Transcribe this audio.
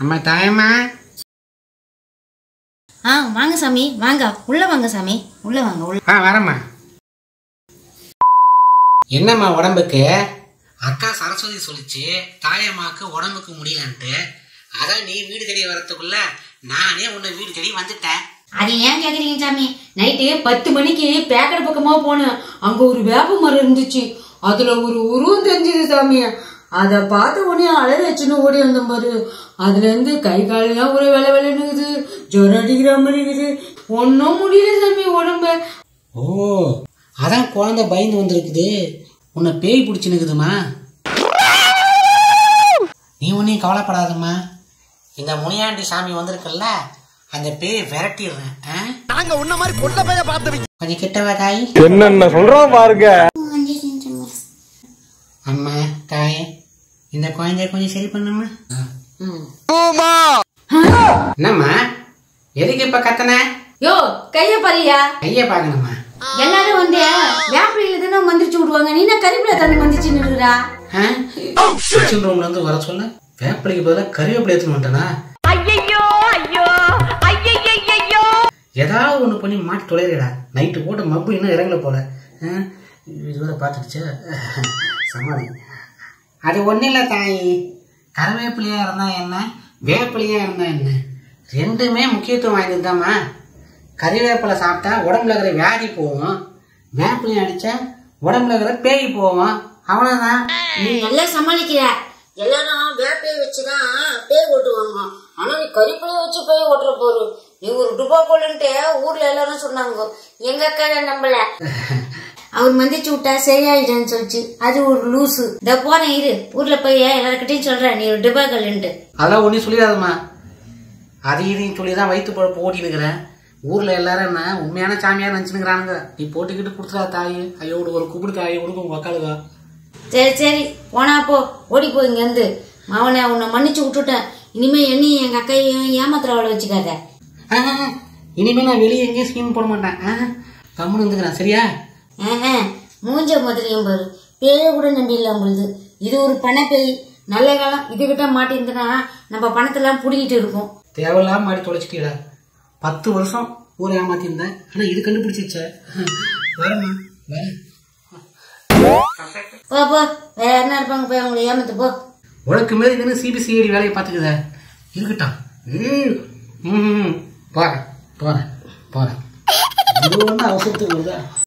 அம்மா தாயம்மா. வாங்க சாமி, வாங்க உள்ள வாங்க சாமி, உள்ள வாங்க உள்ள. வரம்மா. என்னம்மா உடம்புக்கு? அக்கா சரஸ்வதி சொல்லிச்சு தாயம்மாக்கு உடம்புக்கு முடியலன்ட்டு. அதான் நீ வீடு தேடி வரத்துக்குள்ள நானே உன்னை வீடு தேடி வந்துட்டேன். அது ஏன் கேக்குறீங்க சாமி? நைட்டு 10 மணிக்கு பேக்கடை பக்கமா போனேன். அங்க ஒரு வேப்ப மரம் இருந்துச்சு. அதுல ஒரு உருவம் தெரிஞ்சது சாமி. அத பார்த்த உடனே அழக வச்சுன்னு ஓடி வந்த பாரு. அதுல இருந்து கை காலெல்லாம் ஒரு வேலை வேலைன்னு ஜொரம் அடிக்கிற மாதிரி இருக்குது. ஒன்னும் முடியல சாமி உடம்ப. ஓ, அதான் குழந்தை பயந்து வந்திருக்குது. உன்னை பேய் பிடிச்சுனுக்குதுமா. நீ ஒன்னையும் கவலைப்படாதம்மா. இந்த முனியாண்டி சாமி வந்திருக்குல்ல, அந்த பேயை விரட்டிடுறேன். நாங்க உன்ன மாதிரி கொண்ட பேய பார்த்து கொஞ்சம் கிட்டவா தாய். என்னென்ன சொல்றோம் பாருங்க. அம்மா தாய், இந்த குழந்தைய கொஞ்சம் சரி பண்ணுமா. என்னம்மா எதுக்கு இப்ப கத்தன? யோ கைய பாரியா. கைய பாக்கணுமா? எல்லாரும் வந்து வேப்பிலையில தானே மந்திரிச்சு விடுவாங்க. நீ என்ன கறிவேப்பிலை தண்ணி மந்திரிச்சு நின்றுடா. கிச்சன் ரூம்ல இருந்து வர சொல்ல வேப்பிலைக்கு பதிலாக கறிவேப்பிலை எடுத்துன்னு வந்துட்டனா? ஏதாவது ஒண்ணு பண்ணி மாட்டி தொலைறா. நைட்டு போட்டு மப்பு இன்னும் இறங்கல போல. இதுவரை பார்த்துடுச்சு சமாளி. அது ஒன்றும் இல்லை தாய். கருவேப்பிலையா இருந்தா என்ன, வேப்பிலையா இருந்தா என்ன, ரெண்டுமே முக்கியத்துவம் வாய்ந்ததுதாம்மா. கறிவேப்பிலை சாப்பிட்டா உடம்புல இருக்கிற வியாதி போகும். வேப்பிலையை அடிச்சா உடம்புல இருக்கிற பேய் போகும். அவ்வளவுதான். நீ நல்லா சமாளிக்கிற. எல்லாரும் வேப்பிலையை வச்சுதான் பேய் ஓட்டுவாங்க. ஆனா நீ கறிப்பிலையை வச்சு பேய் ஓட்டுற போரு. நீ ஒரு டுபா போலன்ட்டு ஊர்ல எல்லாரும் சொன்னாங்க. எங்க அக்கா நம்பல. அவர் மந்திரிச்சு விட்டா சரியாயிடுன்னு சொல்லிச்சு. அது ஒரு லூசு. இந்த போன இரு, ஊர்ல போய் எல்லாருக்கிட்டையும் சொல்ற நீ ஒரு டுபா கல்லுன்ட்டு. அதெல்லாம் ஒன்னும் சொல்லிடாதம்மா. அது இதையும் சொல்லிதான் வயிற்று பழப்பு ஓட்டி இருக்கிறேன். ஊர்ல எல்லாரும் என்ன உண்மையான சாமியார் நினைச்சுக்கிறானுங்க. நீ போட்டுக்கிட்டு கொடுத்துடா தாய். ஐயோ ஒரு கூப்பிடு தாயை கொடுக்கும் உங்க அக்காளுக்கா. சரி சரி போனா போ, ஓடி போ இங்க இருந்து. மாவனை உன்னை மன்னிச்சு விட்டுட்டேன். இனிமே என்னையும் எங்க அக்கையும் ஏமாத்திரவாள வச்சுக்காத. இனிமே நான் வெளியே எங்கேயும் ஸ்கீம் போட மாட்டேன். கம்முன்னு இருந்துக்கிறேன் சரியா? மூஞ்ச முதலையும் பாரு. பேய கூட நம்பிடலாம் பொழுது. இது ஒரு பண பேய். நல்ல காலம் இதுகிட்ட மாட்டிருந்தனா நம்ம பணத்தெல்லாம் புடிக்கிட்டு இருக்கோம். தேவையில்லாம மாடி தொலைச்சிட்டீடா. 10 வருஷம் ஊரை ஏமாத்திருந்தேன். ஆனா இது கண்டுபிடிச்சிருச்ச. வரமா வர போ போ, வேற யாருன்னா இருப்பாங்க, போய் அவங்களை ஏமாத்து போ. உனக்கு மேல இதுன்னு சிபிசிஐடி வேலையை பார்த்துக்குத இருக்கட்டும். போறேன் போறேன் போறேன். இது ஒண்ணு அவசரத்துக்கு வருதா?